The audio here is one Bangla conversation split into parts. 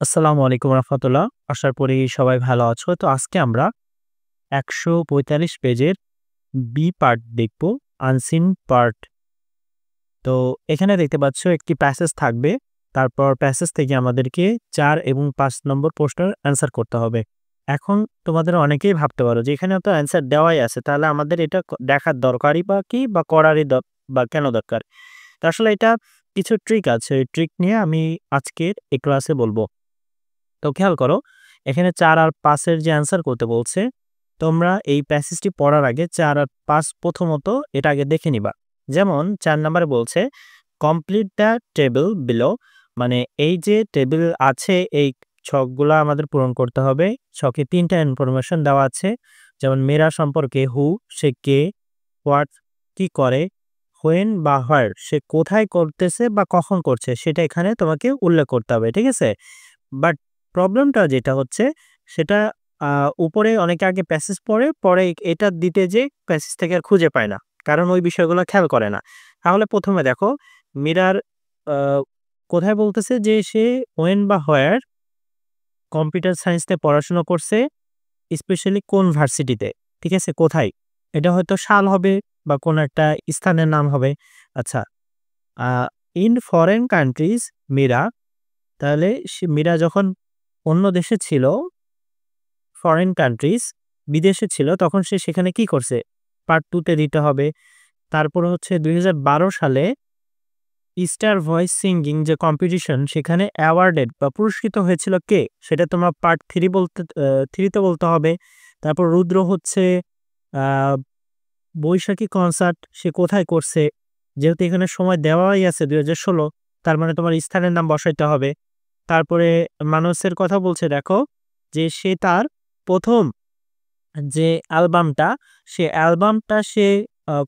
আসসালামু আলাইকুম রহমতুল্লাহ। আশা করি সবাই ভালো আছো। তো আজকে আমরা ১৪৫ পেজের বি পার্ট দেখব, আনসিন পার্ট। তো এখানে দেখতে পাচ্ছ একটি প্যাসেজ থাকবে। তারপর প্যাসেজ থেকে আমাদেরকে ৪ এবং ৫ নম্বর প্রশ্নের অ্যান্সার করতে হবে। এখন তোমাদের অনেকেই ভাবতে পারো যে এখানে তো অ্যান্সার দেওয়াই আছে, তাহলে আমাদের এটা দেখার দরকারই বা কি বা করারই বা কেন দরকার? তো আসলে এটা কিছু ট্রিক আছে। এই ট্রিক নিয়ে আমি আজকের এই ক্লাসে বলবো। তো খেয়াল করো, এখানে ৪ আর ৫ এর যে অ্যান্সার করতে বলছে, তোমরা এই প্যাসেজটি পড়ার আগে ৪ আর ৫ প্রথমত এটা আগে দেখে নিবা। যেমন ৪ নাম্বারে বলছে কমপ্লিট দ্য টেবল বিলো, মানে এই যে টেবিল আছে এই ছকগুলা আমাদের পূরণ করতে হবে। ছকে ৩ টা ইনফরমেশন দেওয়া আছে, যেমন মেয়েরা সম্পর্কে হু, সে কে, হোয়াট কি করে, হোয়েন বা হোয়ার সে কোথায় করতেছে বা কখন করছে সেটা এখানে তোমাকে উল্লেখ করতে হবে, ঠিক আছে? বাট প্রবলেমটা যেটা হচ্ছে সেটা উপরে অনেকে আগে প্যাসেজ পড়ে, পরে এটা দিতে যেয়ে প্যাসেজ থেকে আর খুঁজে পায় না। কারণ ওই বিষয়গুলো খেয়াল করে না। তাহলে ১ম এ দেখো মীরার আ কোথায় বলতেছে যে সে when বা where কম্পিউটার সায়েন্স নিয়ে পড়াশোনা করছে, স্পেশালি কোন ভার্সিটিতে, ঠিক আছে? কোথায়? এটা হয়তো সাল হবে বা কোনো একটা স্থানের নাম হবে। আচ্ছা, আ ইন ফরেন কান্ট্রিজ মীরা, তাহলে মীরা যখন অন্য দেশে ছিল, ফরেন কান্ট্রিজ বিদেশে ছিল, তখন সে সেখানে কি করছে? পার্ট 2 তে দিতে হবে। তারপরে হচ্ছে ২০১২ সালে স্টার ভয়েস সিঙ্গিং যে কম্পিটিশন সেখানে অ্যাওয়ার্ডেড বা পুরস্কৃত হয়েছিল কে? সেটা তোমরা পার্ট 3 3 তে বলতে হবে। তারপর রুদ্র হচ্ছে আ বৈশাখী কনসার্ট সে কোথায় করছে? যেহেতু এখানে সময় দেওয়াই আছে ২০১৬, তার মানে তোমার স্থানের নাম বসাইতে হবে। তারপরে মানসের কথা বলছে দেখো, যে সে তার ১ম যে অ্যালবামটা, সে অ্যালবামটা সে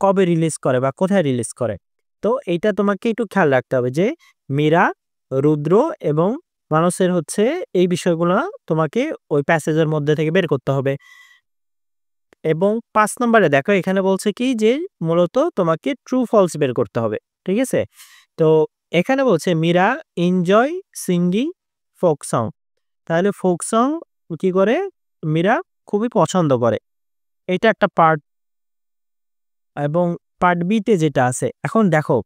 কবে রিলিজ করে বা কোথায় রিলিজ করে? তো এইটা তোমাকে একটু খেয়াল রাখতে হবে যে মীরা, রুদ্র এবং মানসের হচ্ছে এই বিষয়গুলা তোমাকে ওই প্যাসেজের মধ্যে থেকে বের করতে হবে। এবং ৫ নম্বরে দেখো এখানে বলছে কি যে মূলত তোমাকে ট্রু ফলস বের করতে হবে। ঠিক আছে? তো এখানে বলছে Meera enjoy singing folk song. তাহলে ফোক সং কি করে? মীরা খুবই পছন্দ করে। এটা একটা পার্ট। এবং পার্ট বি তে যেটা আছে, এখন দেখো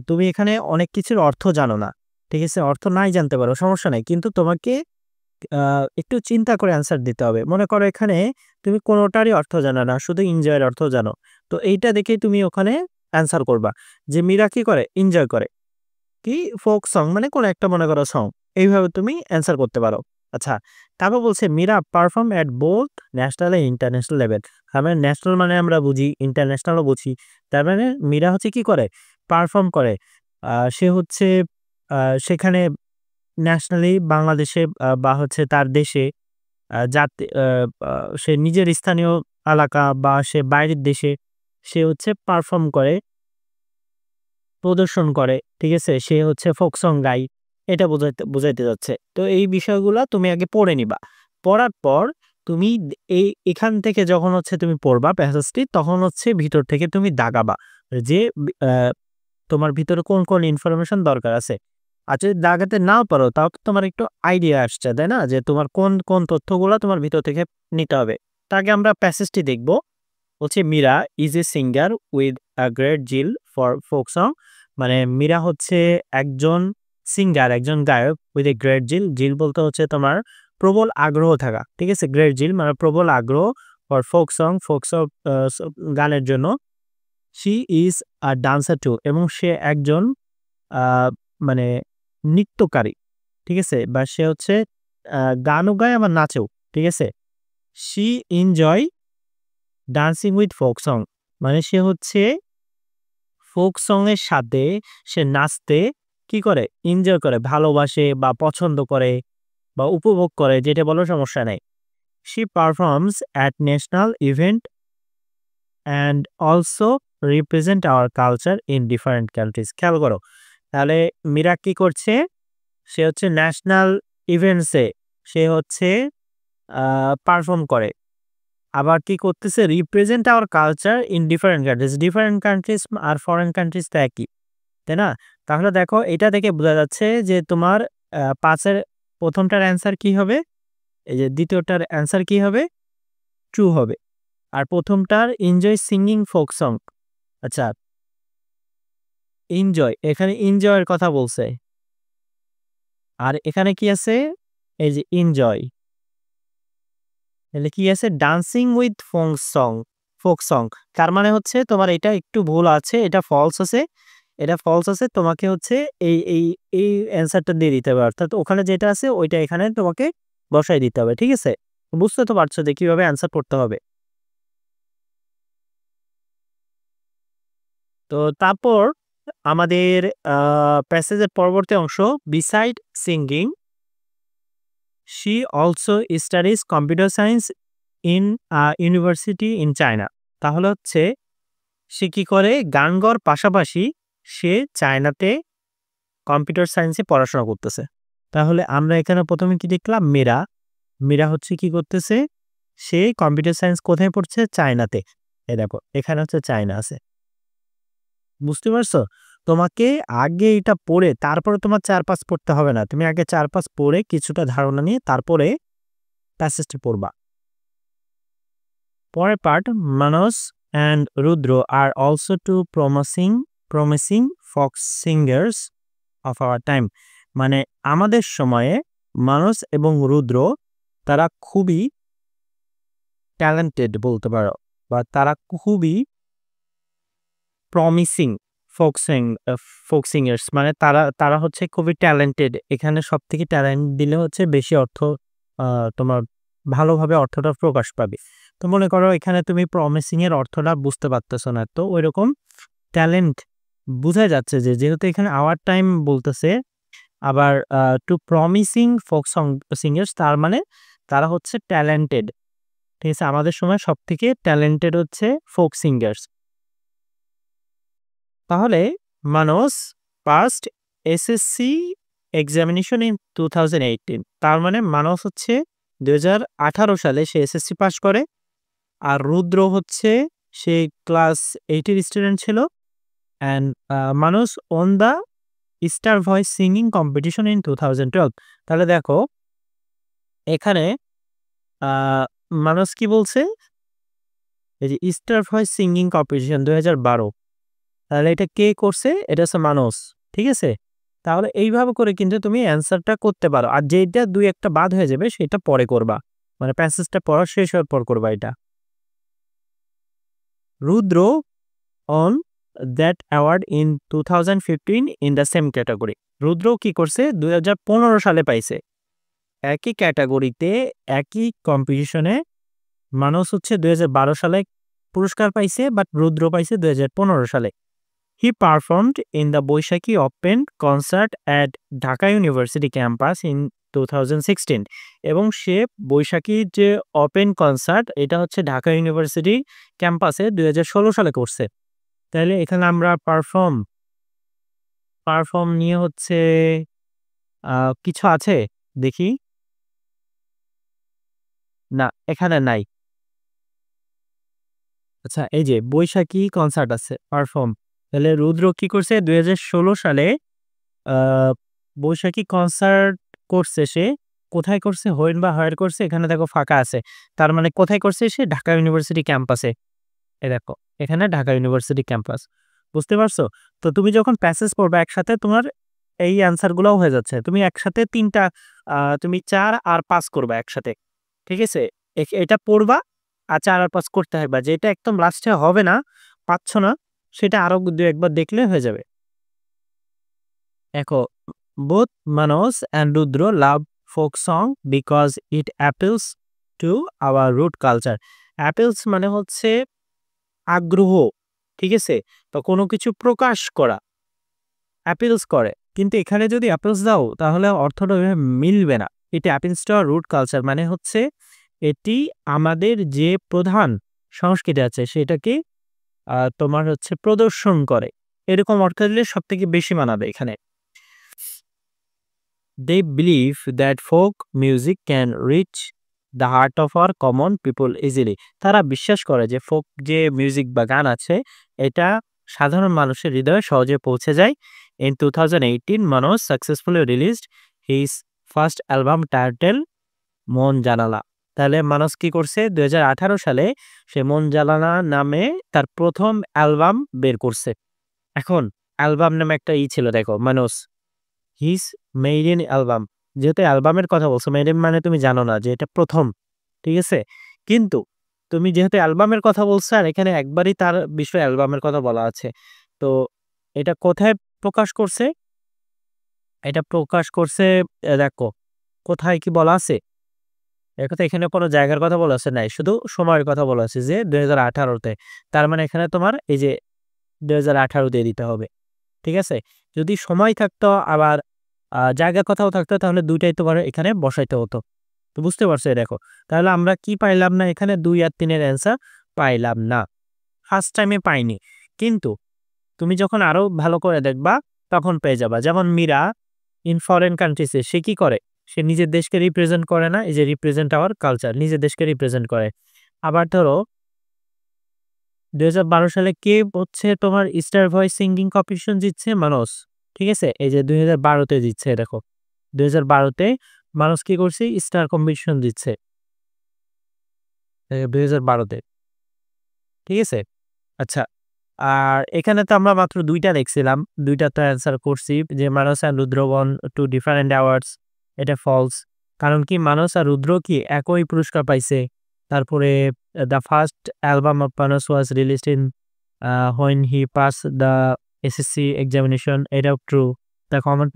তুমি এখানে অনেক কিছুর অর্থ জানো না। ঠিক আছে? অর্থ নাই জানতে পারো, সমস্যা নাই। কিন্তু তোমাকে একটু চিন্তা করে অ্যান্সার দিতে হবে। মনে করো এখানে তুমি কোনোটারই অর্থ জানো না, শুধু এনজয়ের অর্থ জানো। তো এইটা দেখেই তুমি ওখানে অ্যান্সার করবা যে মীরা কি করে? এনজয় করে। কি? ফোক সং মানে কোনো একটা মনে করো সং। এইভাবে তুমি অ্যান্সার করতে পারো। আচ্ছা, তারপর বলছে Meera perform at both national and international level. আমরা ন্যাশনাল মানে আমরা বুঝি, ইন্টারন্যাশনালও বুঝি। তার মানে মীরা হচ্ছে কি করে? পারফর্ম করে। সে হচ্ছে সেখানে ন্যাশনালি বাংলাদেশে বা হচ্ছে তার দেশে জাতি আ সে নিজের স্থানীয় এলাকা বা সে বাইরের দেশে সে হচ্ছে পারফর্ম করে, প্রদর্শন করে। ঠিক আছে? সে হচ্ছে ফোক সং গায়। এটা বুঝাইতে যাচ্ছে। তো এই বিষয়গুলা তুমি আগে পড়ে নিবা। পড়ার পর তুমি এখান থেকে যখন হচ্ছে তুমি পড়বা প্যাসেজটি, তখন হচ্ছে ভিতর থেকে তুমি দাগাবা যে তোমার ভিতরে কোন, কোন ইনফরমেশন দরকার আছে। আর যদি দাগাতে নাও পারো, তাও তো তোমার একটু আইডিয়া আসছে, তাই না? যে তোমার কোন, কোন তথ্যগুলা তোমার ভিতর থেকে নিতে হবে। তার আগে আমরা প্যাসেজটি দেখব। বলছে Meera is a singer with a great zeal for folk song. মানে মীরা হচ্ছে একজন সিঙ্গার, একজন গায়ক উইথ এ গ্রেট জিল। জিল বলতে হচ্ছে তোমার প্রবল আগ্রহ থাকা। ঠিক আছে? গ্রেট জিল মানে প্রবল আগ্রহ for folk song, folk song গানের জন্য। She is a dancer too, এবং সে একজন আ মানে নৃত্যকারী। ঠিক আছে? বা সে হচ্ছে গানও গায় আবার নাচেও। ঠিক আছে? She enjoy dancing with folk song, মানে সে হচ্ছে ফোক সং এর সাথে সে নাচতে কি করে? এনজয় করে, ভালোবাসে বা পছন্দ করে বা উপভোগ করে, যেটা বলো সমস্যা নাই। She performs at national event and also represent our culture in different countries. খেয়াল করো। তাহলে মীরা কি করছে? সে হচ্ছে ন্যাশনাল ইভেন্টসে সে হচ্ছে পারফর্ম করে। আবার কি করতেছে? Represent our culture in different countries. Different countries আর ফরেন কান্ট্রিজ তো একই, তাই না? তাহলে দেখো এটা থেকে বোঝা যাচ্ছে যে তোমার ৫ এর প্রথমটার অ্যান্সার কি হবে? এই যে দ্বিতীয়টার অ্যান্সার কি হবে? ট্রু হবে। আর প্রথমটার এনজয় সিঙ্গিং ফোক সং। আচ্ছা, এনজয়, এখানে এনজয়ের কথা বলছে। আর এখানে কি আছে? এই যে এনজয়। তাহলে কি আছে? Dancing with folk song. তার মানে হচ্ছে তোমার এটা একটু ভুল আছে, এটা ফলস আছে। এটা ফলস আছে, তোমাকে হচ্ছে এই অ্যান্সারটা দিয়ে দিতে হবে। অর্থাৎ ওখানে যেটা আছে ওইটা এখানে তোমাকে বসাই দিতে হবে। ঠিক আছে? বুঝতে তো পারছো যে কিভাবে অ্যান্সার করতে হবে। তো তারপর আমাদের প্যাসেজের পরবর্তী অংশ, beside singing she also studies computer science in university in China. তাহলে হচ্ছে সে কি করে? গান গাওয়ার পাশাপাশি সে চায়নাতে কম্পিউটার সায়েন্সে পড়াশোনা করতেছে। তাহলে আমরা এখানে প্রথমে কি দেখলাম? মীরা। মীরা হচ্ছে কি করতেছে? সে কম্পিউটার সায়েন্স কোথায় পড়ছে? চায়নাতে। এই দেখো এখানে হচ্ছে চায়না আছে। বুঝতে পারছো? তোমাকে আগে এটা পড়ে তারপরে তোমার ৪-৫ পড়তে হবে না। তুমি আগে ৪-৫ পড়ে কিছুটা ধারণা নিয়ে তারপরে প্যাসেজটা পড়বা। পরের part, Manas and Rudra are also two promising folk singers of our time. মানে আমাদের সময়ে মানস এবং রুদ্র তারা খুবই ট্যালেন্টেড বলতে পারো, বা তারা খুবই প্রমিসিং ফোক সিঙ্গার্স। মানে তারা হচ্ছে খুবই ট্যালেন্টেড। এখানে সব থেকে ট্যালেন্ট দিলে হচ্ছে বেশি অর্থ তোমার ভালোভাবে অর্থটা প্রকাশ পাবে। তো মনে করো এখানে তুমি প্রমিসিং এর অর্থটা বুঝতে পারতেছো না, তো ওই রকম ট্যালেন্ট বোঝা যাচ্ছে যে যেহেতু এখানে আওয়ার টাইম বলতেছে, আবার টু প্রমিসিং ফোক সিঙ্গার্স, তার মানে তারা হচ্ছে ট্যালেন্টেড। ঠিক আছে? আমাদের সময় সব থেকে ট্যালেন্টেড হচ্ছে ফোক সিঙ্গার্স। তাহলে মানস পাস্ট এসএসসি এক্সামিনেশন ইন 2018। তার মানে মানস হচ্ছে 2018 সালে সে এসএসসি পাস করে। আর রুদ্র হচ্ছে সে ক্লাস 8 এর স্টুডেন্ট ছিল। And Manas won the star voice singing competition in 2012। তাহলে দেখো এখানে মানস কি বলছে? এই যে স্টার ভয়েস সিঙ্গিং কম্পিটিশন 2012, তাহলে এটা কে করছে? এটা হচ্ছে মানস। ঠিক আছে? তাহলে এইভাবে করে কিন্তু তুমি অ্যান্সারটা করতে পারো। আর যেটা ২-১টা বাদ হয়ে যাবে সেটা পরে করবা, মানে প্যাসেজটা পড়া শেষ হওয়ার পর করবা এটা। Rudra won that award in 2015 in the same category. Rudra কি করছে? 2015 সালে পাইছে। একই ক্যাটাগরিতে একই কম্পিটিশনে মানস হচ্ছে 2012 সালে পুরস্কার পাইছে, বাট রুদ্র পাইছে 2015 সালে। He performed in the Boishakhi Open concert at Dhaka University campus in 2016 এবং সে বৈশাখীর যে ওপেন কনসার্ট এটা হচ্ছে ঢাকা ইউনিভার্সিটি ক্যাম্পাসে 2016 সালে করছে। তাহলে এখানে আমরা পারফর্ম নিয়ে হচ্ছে কিছু আছে দেখি। না, এখানে নাই। আচ্ছা, এই যে বৈশাখী কনসার্ট আছে, পারফর্ম। তাহলে রুদ্র কি করছে? 2016 সালে বৈশাখী কনসার্ট করছে সে। কোথায় করছে? হোয়েন বা হায়ার করছে, এখানে দেখো ফাঁকা আছে। তার মানে কোথায় করছে সে? ঢাকা ইউনিভার্সিটি ক্যাম্পাসে। এ দেখো এখানে ঢাকা ইউনিভার্সিটি ক্যাম্পাস। বুঝতে পারছো? তো তুমি যখন প্যাসেজ পড়বে একসাথে তোমার এই অ্যান্সার গুলাও হয়ে যাচ্ছে। তুমি একসাথে 3টা তুমি 4 আর 5 করবা একসাথে। ঠিক আছে? এটা পড়বা আর 4 আর 5 করতে হবে। যেটা একদম লাস্টে হবে না, পাচ্ছ না, সেটা আরো 2-একবার দেখলে হয়ে যাবে। দেখো, both Manos and Rudra love folk song because it appeals to our root culture. Appeals মানে হচ্ছে আগ্রহ। ঠিক আছে? তো কোনো কিছু প্রকাশ করা, appeals করে। কিন্তু এখানে যদি appeals দাও তাহলে অর্থটা ওইভাবে মিলবে না। এটা appeals to our root culture মানে হচ্ছে এটি আমাদের যে প্রধান সংস্কৃতি আছে সেটাকে তোমার হচ্ছে প্রদর্শন করে। এরকম অর্থ দিলে সবথেকে বেশি মানাবে এখানে। They believe that folk music can reach the heart of our common people easily. তারা বিশ্বাস করে যে ফোক যে মিউজিক বা গান আছে এটা সাধারণ মানুষের হৃদয়ে সহজে পৌঁছে যায়। In 2018, Manos successfully released his first album title মন জানালা। তাহলে মানস কি করছে 2018 সালে সে মন জানালা নামে তার প্রথম অ্যালবাম বের করছে। এখন অ্যালবাম নামে একটা ছিল দেখো মানস হিজ মেইডেন অ্যালবাম, যেহেতু অ্যালবামের কথা বলছো, মেইডেন মানে তুমি জানো না যে এটা প্রথম, ঠিক আছে? কিন্তু তুমি যেহেতু অ্যালবামের কথা বলছো আর এখানে একবারই তার বিষয়ে অ্যালবামের কথা বলা আছে, তো এটা কোথায় প্রকাশ করছে? এটা প্রকাশ করছে দেখো কোথায় কি বলা আছে, এর কথা এখানে কোনো জায়গার কথা বলা আছে নাই, শুধু সময়ের কথা বলা আছে যে 2018-তে। তার মানে এখানে তোমার এই যে 2018 দিয়ে দিতে হবে, ঠিক আছে? যদি সময় থাকতো আবার জায়গার কথাও থাকতো তাহলে দুইটাই তোমার এখানে বসাইতে হতো। তো বুঝতে পারছো? দেখো তাহলে আমরা কি পাইলাম না, এখানে 2 আর 3 এর অ্যান্সার পাইলাম না, ফার্স্ট টাইমে পাইনি। কিন্তু তুমি যখন আরো ভালো করে দেখবা তখন পেয়ে যাবা। যেমন মীরা ইন ফরেন কান্ট্রিজে সে কি করে, সে নিজের দেশকে রিপ্রেজেন্ট করে না, এই যে রিপ্রেজেন্ট আওয়ার কালচার, নিজের দেশকে রিপ্রেজেন্ট করে। আবার ধরো 2012 সালে কে হচ্ছে তোমার স্টার ভয়েস সিঙ্গিং কম্পিটিশন জিতছে? মানস, ঠিক আছে? এই যে 2012-তে জিতছে, দেখো 2012-তে মানস কি করছে স্টার কম্পিটিশন জিতছে 2012-তে, ঠিক আছে? আচ্ছা, আর এখানে তো আমরা মাত্র 2টা দেখছিলাম, 2টা তো অ্যান্সার করছি যে মানস আর রুদ্র ওয়ান 2 ডিফারেন্ট অ্যাওয়ার্ডস, এটা ফলস। কারণ কি মানস আর রুদ্র কি একই পুরস্কার পাইছে। তারপরে the first album of Manas was released in when he passed the SSC examination, এটাও true. The common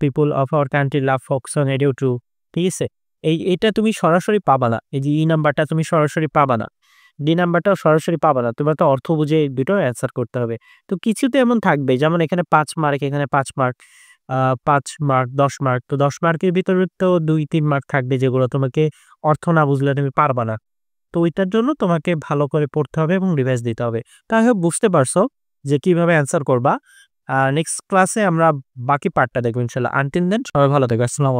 people of our country love folk song, এটাও ট্রু, ঠিক আছে? এটা তুমি সরাসরি পাবা না, এই যে ই নাম্বারটা তুমি সরাসরি পাবা না, ডি নাম্বারটাও সরাসরি পাবা না, তোমার তো অর্থ বুঝে এই দুটো অ্যান্সার করতে হবে। তো কিছুতে এমন থাকবে, যেমন এখানে 5 মার্ক, এখানে 5 মার্ক, 5 মার্ক 10 মার্ক, তো 10 মার্কের ভিতরে তো 2-3 মার্ক থাকবে যেগুলো তোমাকে অর্থ না বুঝলে তুমি পারবা না। তো ওইটার জন্য তোমাকে ভালো করে পড়তে হবে এবং রিভাইজ দিতে হবে। তাই হোক বুঝতে পারছো যে কিভাবে অ্যান্সার করবা। নেক্সট ক্লাসে আমরা বাকি পার্টটা দেখবো ইনশাল্লাহ। আনটিল দেন সবাই ভালো থেকো। আসসালামু আলাইকুম।